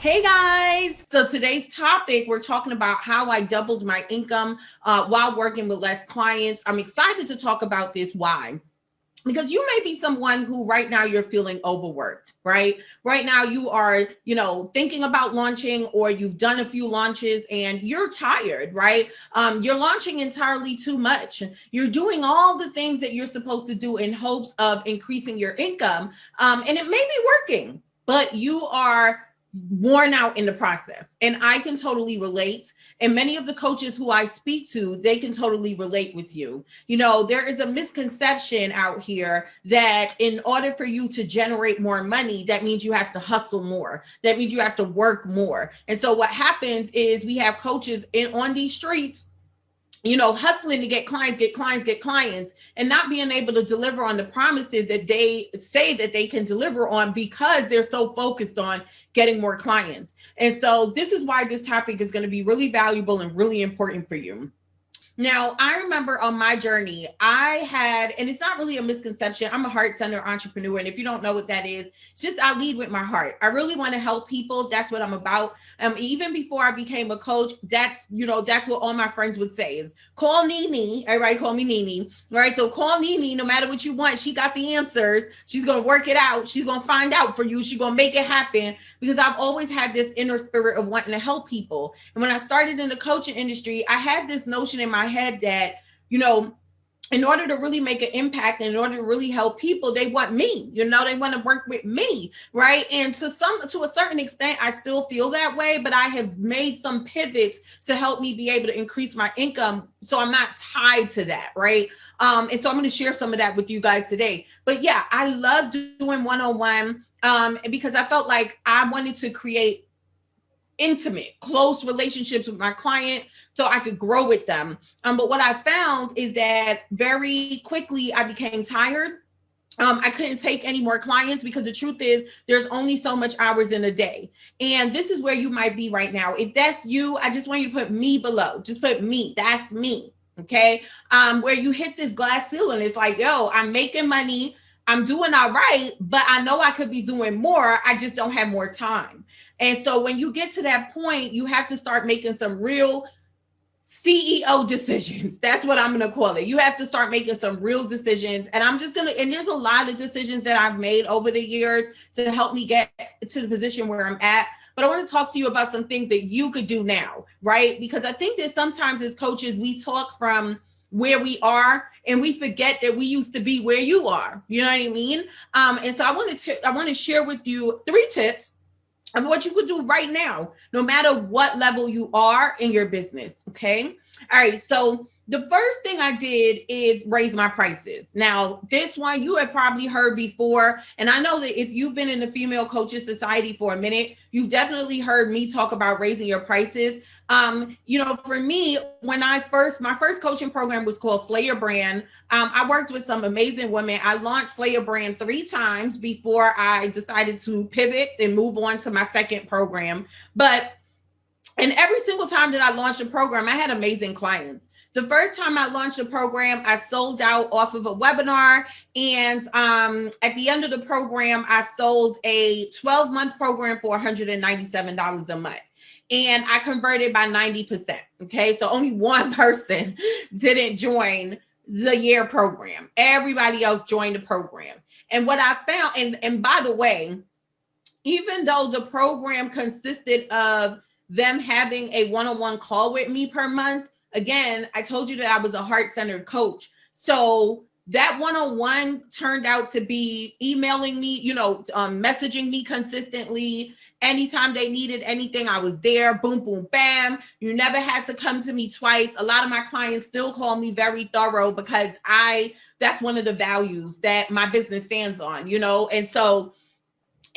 Hey guys! So today's topic, we're talking about how I doubled my income while working with less clients. I'm excited to talk about this. Why? Because you may be someone who right now you're feeling overworked, right? Right now you are, thinking about launching, or you've done a few launches and you're tired, right? You're launching entirely too much. You're doing all the things that you're supposed to do in hopes of increasing your income. And it may be working, but you are worn out in the process. And I can totally relate. And many of the coaches who I speak to, they can totally relate with you. There is a misconception out here that in order for you to generate more money, that means you have to hustle more. That means you have to work more. And so what happens is we have coaches on these streets, hustling to get clients, and not being able to deliver on the promises that they say that they can deliver on because they're so focused on getting more clients. And so this is why this topic is going to be really valuable and really important for you. Now, I remember on my journey, and it's not really a misconception. I'm a heart-centered entrepreneur. And if you don't know what that is, it's just I lead with my heart. I really want to help people. That's what I'm about. Even before I became a coach, that's what all my friends would say is call Nene. Everybody call me Nene, right? So call Nene, no matter what you want. She got the answers. She's going to work it out. She's going to find out for you. She's going to make it happen, because I've always had this inner spirit of wanting to help people. And when I started in the coaching industry, I had this notion in my head that, in order to really make an impact, and in order to really help people, they want me, they want to work with me, right? And to a certain extent, I still feel that way, but I have made some pivots to help me be able to increase my income, so I'm not tied to that, right? And so I'm going to share some of that with you guys today. But yeah, I love doing one-on-one because I felt like I wanted to create intimate, close relationships with my client so I could grow with them. But what I found is that very quickly I became tired. I couldn't take any more clients, because the truth is there's only so much hours in a day. And this is where you might be right now. If that's you, I just want you to put me below. Just put me. That's me. Okay. Where you hit this glass ceiling. It's like, yo, I'm making money. I'm doing all right, but I know I could be doing more. I just don't have more time. And so when you get to that point, you have to start making some real CEO decisions. That's what I'm going to call it. You have to start making some real decisions. And and there's a lot of decisions that I've made over the years to help me get to the position where I'm at. But I want to talk to you about some things that you could do now, right? Because I think that sometimes as coaches, we talk from where we are and we forget that we used to be where you are. You know what I mean? And so I want to share with you 3 tips of what you could do right now, no matter what level you are in your business. Okay. All right. So the first thing I did is raise my prices. Now, this one you have probably heard before. And I know that if you've been in the Female Coaches Society for a minute, you've definitely heard me talk about raising your prices. For me, my first coaching program was called Slay Your Brand. I worked with some amazing women. I launched Slay Your Brand 3 times before I decided to pivot and move on to my second program. And every single time that I launched a program, I had amazing clients. The first time I launched a program, I sold out off of a webinar. And at the end of the program, I sold a 12-month program for $197 a month. And I converted by 90%. Okay. So only one person didn't join the year program. Everybody else joined the program. And what I found, and by the way, even though the program consisted of them having a one-on-one call with me per month, again, I told you that I was a heart-centered coach. So that one-on-one turned out to be emailing me, messaging me consistently. Anytime they needed anything, I was there. Boom, boom, bam. You never had to come to me twice. A lot of my clients still call me very thorough, because that's one of the values that my business stands on, And so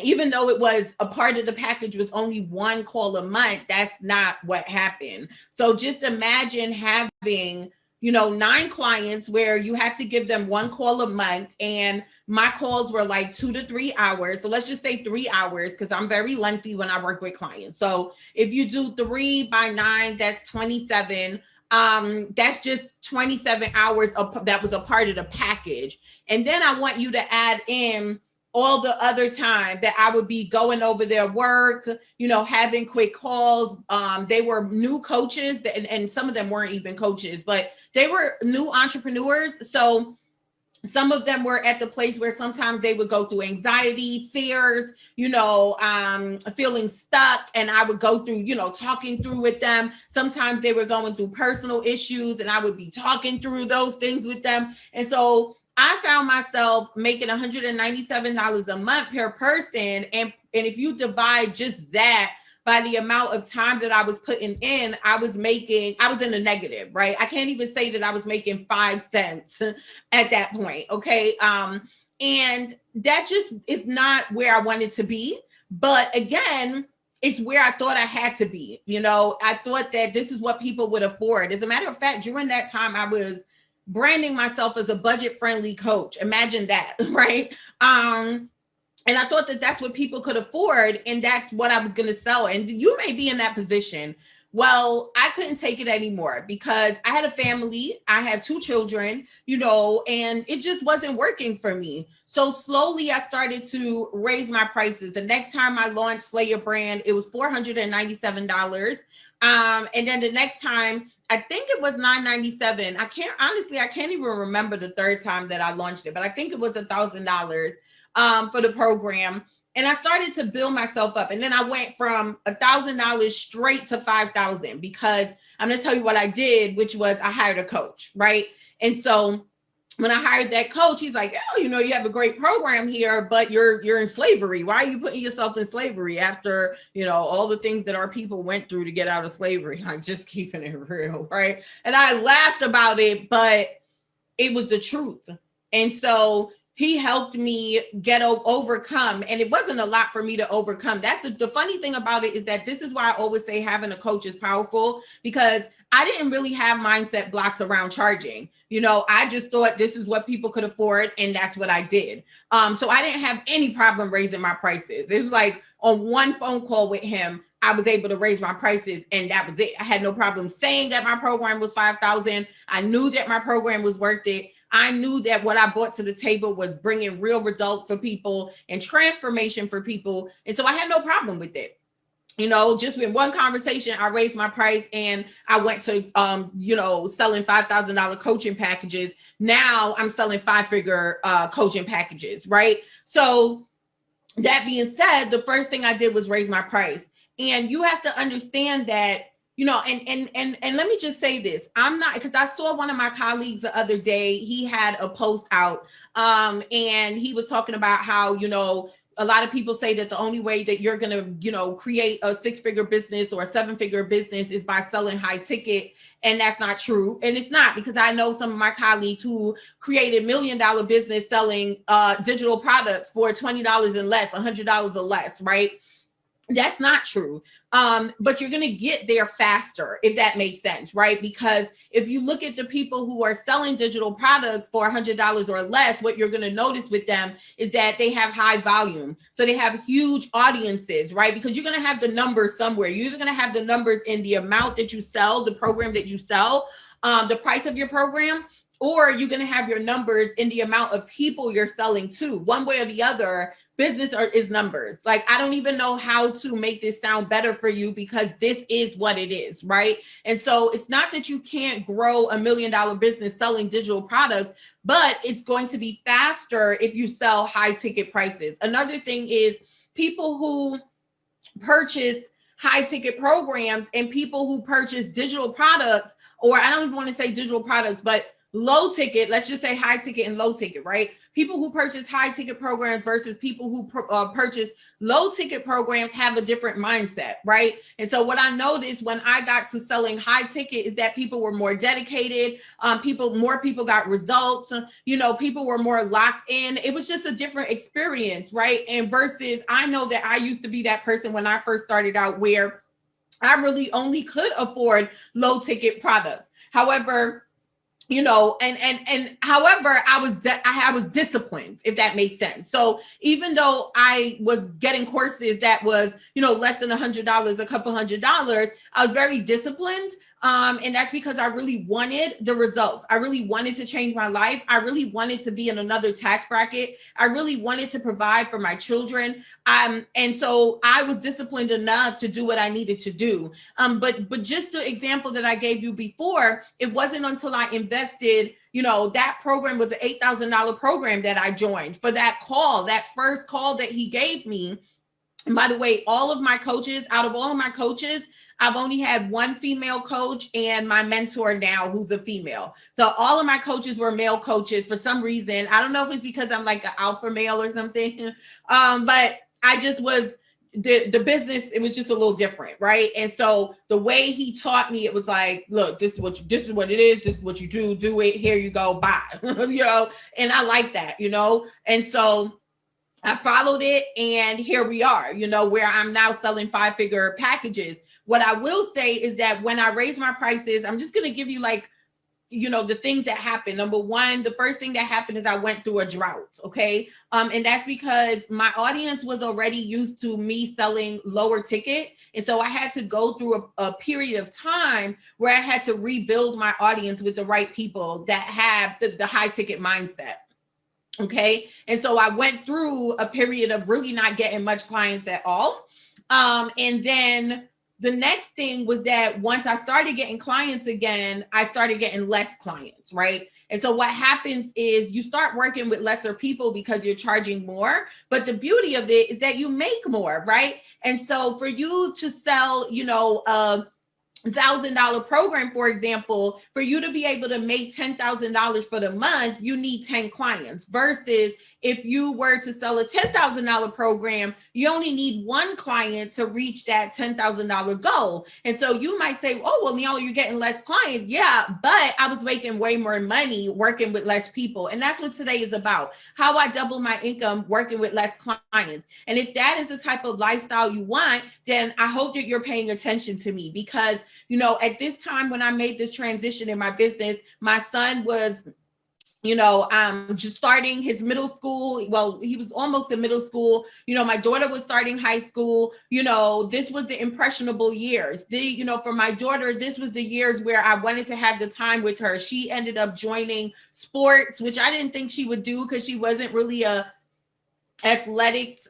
even though it was a part of the package was only one call a month, that's not what happened. So just imagine having, 9 clients where you have to give them one call a month, and my calls were like 2 to 3 hours. So let's just say 3 hours, because I'm very lengthy when I work with clients. So if you do 3 by 9, that's 27. That's just 27 hours that was a part of the package. And then I want you to add in all the other time that I would be going over their work, having quick calls. They were new coaches, and some of them weren't even coaches, but they were new entrepreneurs. So some of them were at the place where sometimes they would go through anxiety, fears, feeling stuck. And I would go through, talking through with them. Sometimes they were going through personal issues and I would be talking through those things with them. And so I found myself making $197 a month per person. And if you divide just that by the amount of time that I was putting in, I was in the negative, right? I can't even say that I was making 5 cents at that point. Okay. And that just is not where I wanted to be. But again, it's where I thought I had to be. I thought that this is what people would afford. As a matter of fact, during that time, I was branding myself as a budget-friendly coach. Imagine that, right? And I thought that that's what people could afford, and that's what I was going to sell. And you may be in that position. Well, I couldn't take it anymore because I had a family. I had 2 children, and it just wasn't working for me. So slowly I started to raise my prices. The next time I launched Slayer Brand, it was $497. And then the next time, I think it was $997. I can't even remember the third time that I launched it, but I think it was $1,000 for the program. And I started to build myself up. And then I went from $1,000 straight to $5,000 because I'm going to tell you what I did, which was I hired a coach, right? And so when I hired that coach, he's like, oh, you have a great program here, but you're in slavery. Why are you putting yourself in slavery after, all the things that our people went through to get out of slavery? Like, just keeping it real, right? And I laughed about it, but it was the truth. And so he helped me overcome. And it wasn't a lot for me to overcome. That's the funny thing about it, is that this is why I always say having a coach is powerful, because I didn't really have mindset blocks around charging. I just thought this is what people could afford, and that's what I did. So I didn't have any problem raising my prices. It was like on one phone call with him, I was able to raise my prices, and that was it. I had no problem saying that my program was $5,000. I knew that my program was worth it. I knew that what I brought to the table was bringing real results for people and transformation for people. And so I had no problem with it. Just with one conversation, I raised my price and I went to, selling $5,000 coaching packages. Now I'm selling 5-figure coaching packages, right? So that being said, the first thing I did was raise my price. And you have to understand that, and let me just say this. I'm not, because I saw one of my colleagues the other day, he had a post out and he was talking about how, a lot of people say that the only way that you're going to, create a 6-figure business or a 7-figure business is by selling high ticket. And that's not true. And it's not, because I know some of my colleagues who created $1 million business selling digital products for $20 and less, $100 or less, right? That's not true. But you're going to get there faster, if that makes sense, right? Because if you look at the people who are selling digital products for $100 or less, what you're going to notice with them is that they have high volume. So they have huge audiences, right? Because you're going to have the numbers somewhere. You're either going to have the numbers in the amount that you sell, the program that you sell, the price of your program, or you're going to have your numbers in the amount of people you're selling to. One way or the other, business is numbers. Like, I don't even know how to make this sound better for you, because this is what it is, right? And so it's not that you can't grow $1 million business selling digital products, but it's going to be faster if you sell high ticket prices. Another thing is people who purchase high ticket programs and people who purchase digital products, or I don't even want to say digital products, but low ticket, let's just say high ticket and low ticket, right? People who purchase high ticket programs versus people who purchase low ticket programs have a different mindset, right? And so what I noticed when I got to selling high ticket is that people were more dedicated. More people got results. People were more locked in. It was just a different experience, right? And versus, I know that I used to be that person when I first started out, where I really only could afford low ticket products. However, however, I was disciplined, if that makes sense. So even though I was getting courses that was, less than $100, a couple $100, I was very disciplined. And that's because I really wanted the results. I really wanted to change my life. I really wanted to be in another tax bracket. I really wanted to provide for my children. And so I was disciplined enough to do what I needed to do. But just the example that I gave you before, it wasn't until I invested, that program was an $8,000 program that I joined for that call, that first call that he gave me. And by the way, out of all of my coaches, I've only had one female coach and my mentor now who's a female. So all of my coaches were male coaches for some reason. I don't know if it's because I'm like an alpha male or something. But I just was the business, it was just a little different, right? And so the way he taught me, it was like, look, this is what it is, this is what you do it, here you go, bye. And I like that, and so I followed it, and here we are, where I'm now selling 5-figure packages. What I will say is that when I raise my prices, I'm just going to give you the things that happened. Number one, the first thing that happened is I went through a drought. Okay. And that's because my audience was already used to me selling lower ticket. And so I had to go through a period of time where I had to rebuild my audience with the right people that have the high ticket mindset. Okay. And so I went through a period of really not getting much clients at all. And then the next thing was that once I started getting clients again, I started getting less clients, right? And so what happens is you start working with lesser people because you're charging more. But the beauty of it is that you make more, right? And so for you to sell, $1,000 program, for example, for you to be able to make $10,000 for the month, you need 10 clients versus if you were to sell a $10,000 program, you only need one client to reach that $10,000 goal. And so you might say, oh, well, Nyala, you're getting less clients. Yeah, but I was making way more money working with less people. And that's what today is about, how I double my income working with less clients. And if that is the type of lifestyle you want, then I hope that you're paying attention to me because, at this time when I made this transition in my business, my son was just starting his middle school. Well, he was almost in middle school. My daughter was starting high school. This was the impressionable years. For my daughter, this was the years where I wanted to have the time with her. She ended up joining sports, which I didn't think she would do because she wasn't really a athletic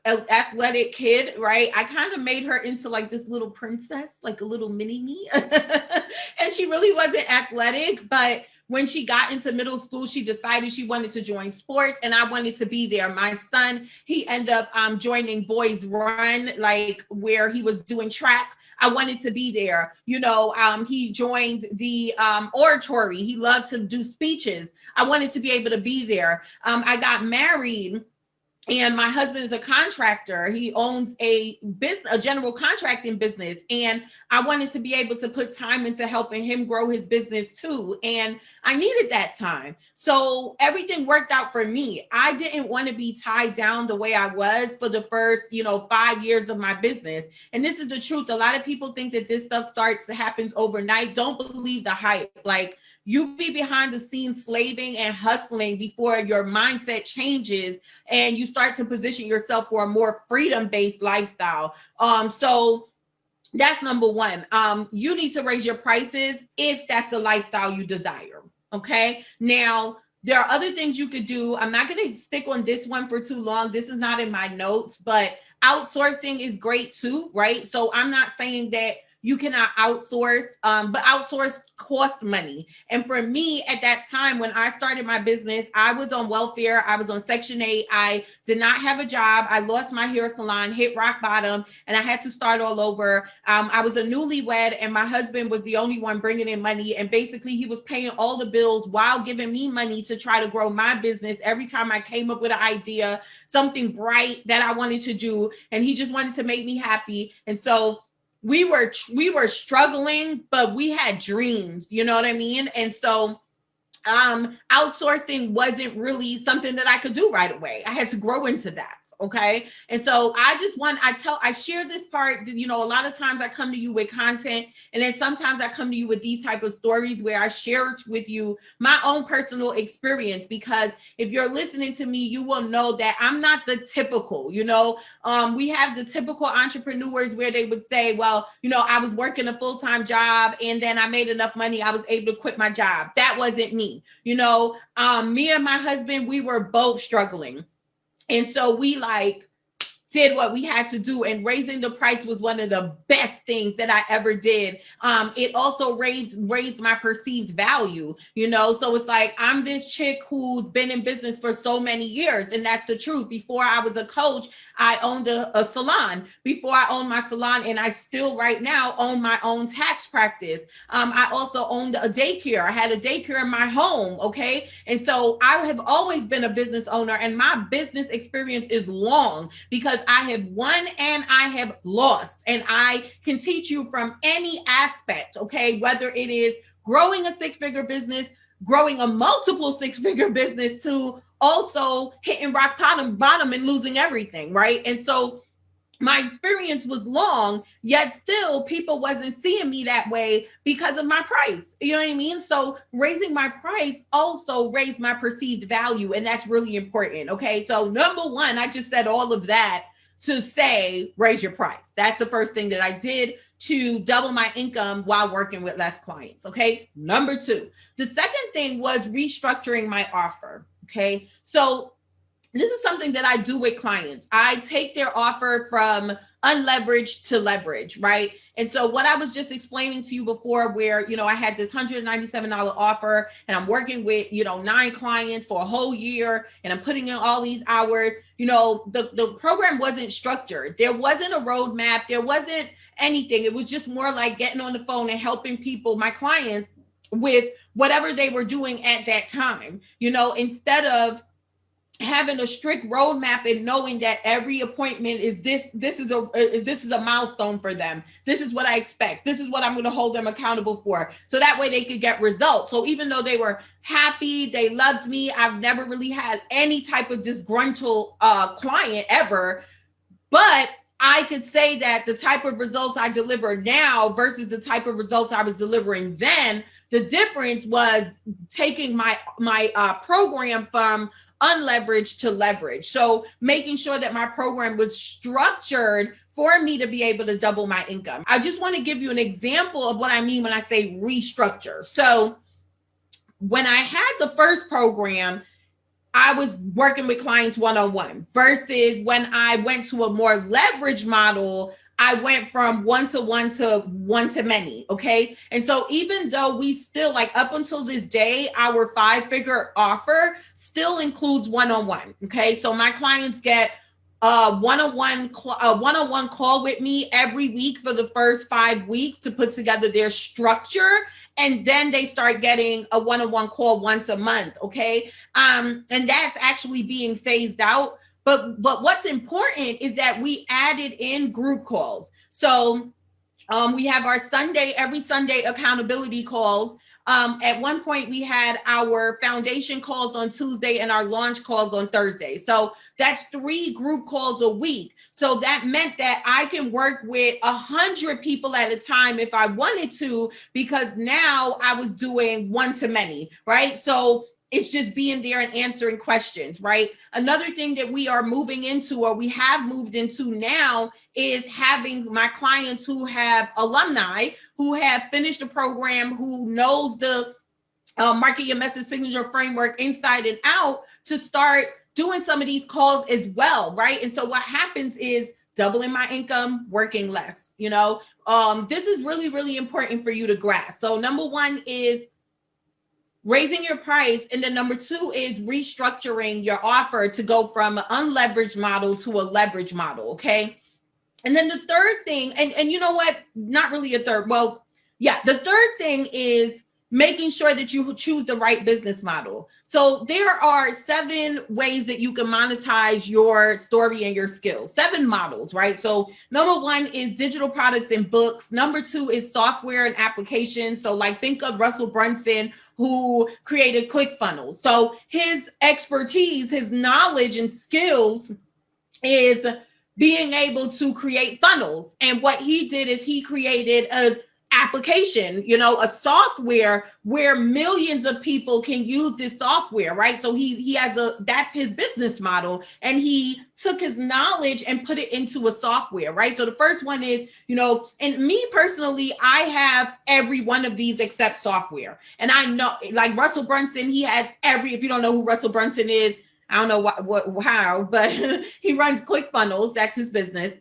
kid, right? I kind of made her into like this little princess, like a little mini me. And she really wasn't athletic, but when she got into middle school, she decided she wanted to join sports and I wanted to be there. My son, he ended up joining Boys Run, like where he was doing track. I wanted to be there. He joined the oratory. He loved to do speeches. I wanted to be able to be there. I got married. And my husband is a contractor. He owns a general contracting business. And I wanted to be able to put time into helping him grow his business too. And I needed that time. So everything worked out for me. I didn't want to be tied down the way I was for the first, 5 years of my business. And this is the truth. A lot of people think that this stuff happens overnight. Don't believe the hype. Like, you be behind the scenes slaving and hustling before your mindset changes and you start to position yourself for a more freedom-based lifestyle. So that's number one. You need to raise your prices if that's the lifestyle you desire. Okay. Now, there are other things you could do. I'm not going to stick on this one for too long. This is not in my notes, but outsourcing is great too, right? So I'm not saying that you cannot outsource, but outsource cost money. And for me at that time, when I started my business, I was on welfare. I was on Section 8. I did not have a job. I lost my hair salon, hit rock bottom, and I had to start all over. I was a newlywed and my husband was the only one bringing in money. And basically he was paying all the bills while giving me money to try to grow my business. Every time I came up with an idea, something bright that I wanted to do, and he just wanted to make me happy. And so we were struggling, but we had dreams, you know what I mean? And so outsourcing wasn't really something that I could do right away. I had to grow into that. Okay. And so I share this part, a lot of times I come to you with content, and then sometimes I come to you with these type of stories where I share with you my own personal experience, because if you're listening to me, you will know that I'm not the typical, we have the typical entrepreneurs where they would say, well, I was working a full-time job and then I made enough money, I was able to quit my job. That wasn't me. Me and my husband, we were both struggling. And so we did what we had to do, and raising the price was one of the best things that I ever did. It also raised my perceived value, so it's like, I'm this chick who's been in business for so many years, and that's the truth. Before I was a coach, I owned a salon. Before I owned my salon, and I still right now own my own tax practice. I also owned a daycare. I had a daycare in my home, okay? And so I have always been a business owner, and my business experience is long, because I have won and I have lost, and I can teach you from any aspect, okay? Whether it is growing a six-figure business, growing a multiple six-figure business, to also hitting rock bottom and losing everything, right? And so my experience was long, yet still people wasn't seeing me that way because of my price. You know what I mean? So raising my price also raised my perceived value, and that's really important. Okay. So number one, I just said all of that to say, raise your price. That's the first thing that I did to double my income while working with less clients. Okay. Number two, the second thing was restructuring my offer. Okay. So this is something that I do with clients. I take their offer from unleveraged to leverage, right? And so what I was just explaining to you before, where, I had this $197 offer, and I'm working with, 9 clients for a whole year, and I'm putting in all these hours, the program wasn't structured. There wasn't a roadmap. There wasn't anything. It was just more like getting on the phone and helping people, my clients, with whatever they were doing at that time, instead of having a strict roadmap and knowing that every appointment is this is a milestone for them. This is what I expect. This is what I'm going to hold them accountable for. So that way they could get results. So even though they were happy, they loved me, I've never really had any type of disgruntled client ever. But I could say that the type of results I deliver now versus the type of results I was delivering then, the difference was taking my program from unleveraged to leverage. So making sure that my program was structured for me to be able to double my income. I just want to give you an example of what I mean when I say restructure. So when I had the first program, I was working with clients one-on-one, versus when I went to a more leverage model, I went from one-to-one to one-to-many, okay? And so even though we still, up until this day, our 5-figure offer still includes one-on-one, okay? So my clients get a one-on-one call with me every week for the first 5 weeks to put together their structure. And then they start getting a one-on-one call once a month, okay? And that's actually being phased out. But what's important is that we added in group calls. So we have our every Sunday accountability calls. At one point, we had our foundation calls on Tuesday and our launch calls on Thursday. So that's 3 group calls a week. So that meant that I can work with 100 people at a time if I wanted to, because now I was doing one-to-many, right? So it's just being there and answering questions, right? Another thing that we are moving into, or we have moved into now, is having my clients who have alumni, who have finished the program, who knows the market your message signature framework inside and out, to start doing some of these calls as well, right? And so what happens is doubling my income, working less, this is really, really important for you to grasp. So number one is raising your price. And then number 2 is restructuring your offer to go from an unleveraged model to a leverage model. Okay. And then the third thing, and you know what? Not really a third. Well, yeah, the third thing is making sure that you choose the right business model. So there are 7 ways that you can monetize your story and your skills, 7 models, right? So number 1 is digital products and books. Number 2 is software and applications. So think of Russell Brunson, who created ClickFunnels. So his expertise, his knowledge and skills is being able to create funnels. And what he did is he created a application, a software where millions of people can use this software, right? So he has that's his business model, and he took his knowledge and put it into a software, right? So the first one is, and me personally, I have every one of these except software. And I know, like Russell Brunson, he has if you don't know who Russell Brunson is, I don't know how, but he runs ClickFunnels. That's his business.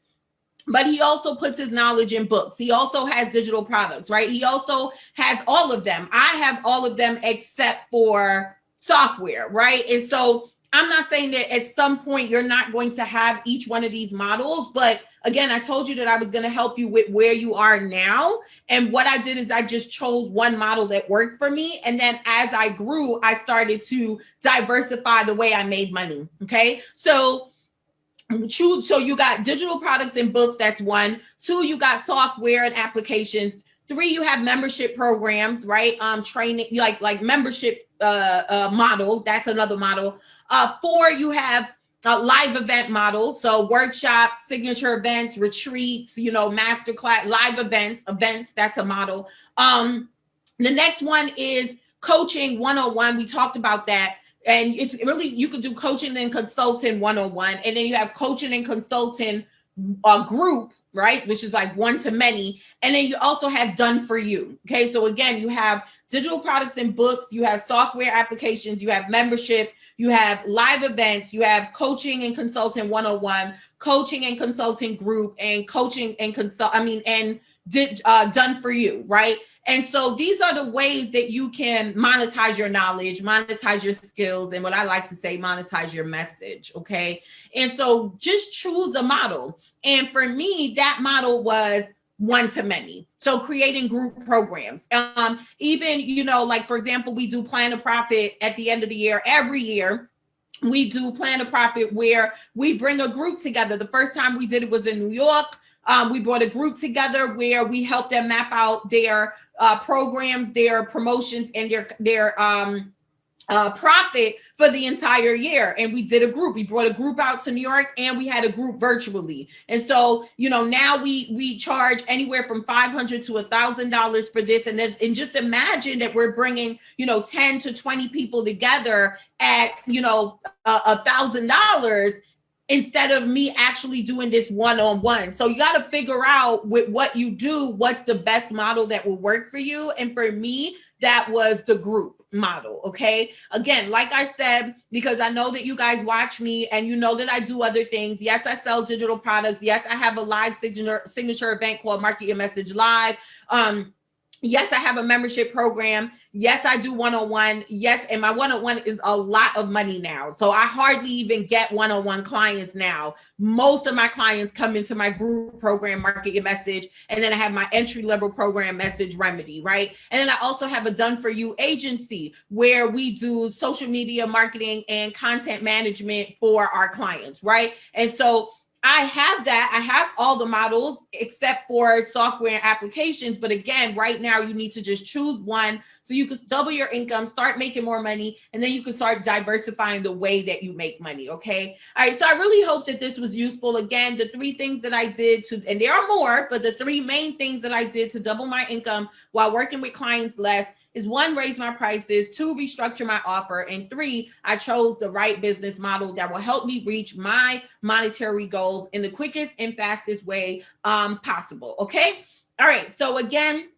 But he also puts his knowledge in books. He also has digital products, right? He also has all of them. I have all of them except for software, right? And so I'm not saying that at some point you're not going to have each one of these models, but again, I told you that I was going to help you with where you are now. And what I did is I just chose one model that worked for me. And then as I grew, I started to diversify the way I made money. Okay. So you got digital products and books. That's one. Two, you got software and applications. Three, you have membership programs, right? Training, like membership model. That's another model. Four, you have live event models. So workshops, signature events, retreats, masterclass, live events. That's a model. The next one is coaching 101. We talked about that. And it's really, you could do coaching and consulting 101. And then you have coaching and consulting group, right? Which is like one to many. And then you also have done for you. Okay. So again, you have digital products and books, you have software applications, you have membership, you have live events, you have coaching and consulting 101, coaching and consulting group, and coaching and done for you, right? And so these are the ways that you can monetize your knowledge, monetize your skills, and what I like to say, monetize your message, okay? And so just choose a model. And for me, that model was one to many. So creating group programs. Even, like for example, we do Plan a Profit at the end of the year, every year. We do Plan a Profit where we bring a group together. The first time we did it was in New York. We brought a group together where we helped them map out their programs, their promotions, and their profit for the entire year. And we did a group. We brought a group out to New York, and we had a group virtually. And so, now we charge anywhere from $500 to $1,000 for this. And just imagine that we're bringing, 10 to 20 people together at, $1,000. Instead of me actually doing this one-on-one. So you got to figure out with what you do, what's the best model that will work for you. And for me, that was the group model. Okay. Again, like I said, because I know that you guys watch me and you know that I do other things. Yes, I sell digital products. Yes, I have a live signature event called Market Your Message Live. Yes, I have a membership program. Yes, I do one-on-one. Yes, and my one-on-one is a lot of money now. So I hardly even get one-on-one clients now. Most of my clients come into my group program, Market Your Message, and then I have my entry-level program, Message Remedy, right? And then I also have a done-for-you agency where we do social media marketing and content management for our clients, right? And so I have that. I have all the models except for software and applications. But again, right now you need to just choose one so you can double your income, start making more money, and then you can start diversifying the way that you make money. Okay. All right. So I really hope that this was useful. Again, the 3 things that I did and there are more, but the 3 main things that I did to double my income while working with clients less is 1, raise my prices, 2, restructure my offer, and 3, I chose the right business model that will help me reach my monetary goals in the quickest and fastest way possible. Okay. All right. So again,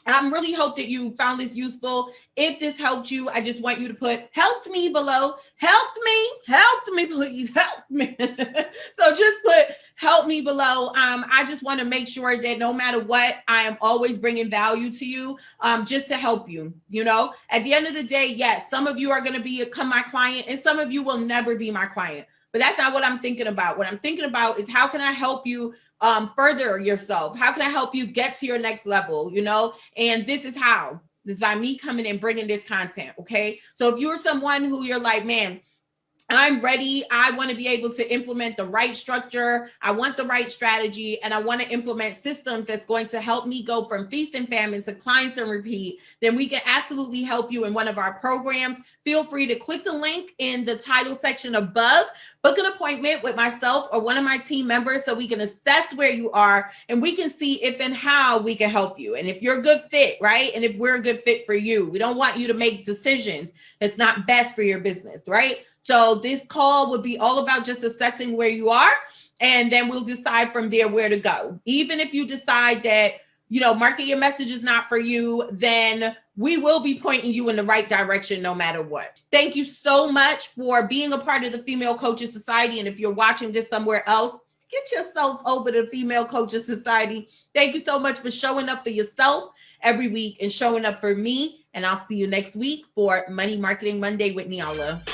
I really hope that you found this useful. If this helped you, I just want you to put helped me below. Helped me, please help me. So just put help me below. I just want to make sure that no matter what, I am always bringing value to you just to help you. At the end of the day, yes, some of you are going to become my client and some of you will never be my client. But that's not what I'm thinking about. What I'm thinking about is how can I help you further yourself? How can I help you get to your next level? And this is how. This is by me coming and bringing this content. Okay. So if you're someone who you're like, man, I'm ready. I want to be able to implement the right structure. I want the right strategy, and I want to implement systems that's going to help me go from feast and famine to clients and repeat. Then we can absolutely help you in one of our programs. Feel free to click the link in the title section above, book an appointment with myself or one of my team members so we can assess where you are and we can see if and how we can help you. And if you're a good fit, right? And if we're a good fit for you, we don't want you to make decisions that's not best for your business, right? So this call would be all about just assessing where you are, and then we'll decide from there where to go. Even if you decide that, market your message is not for you, then we will be pointing you in the right direction no matter what. Thank you so much for being a part of the Female Coaches Society. And if you're watching this somewhere else, get yourself over to Female Coaches Society. Thank you so much for showing up for yourself every week and showing up for me. And I'll see you next week for Money Marketing Monday with Nyala.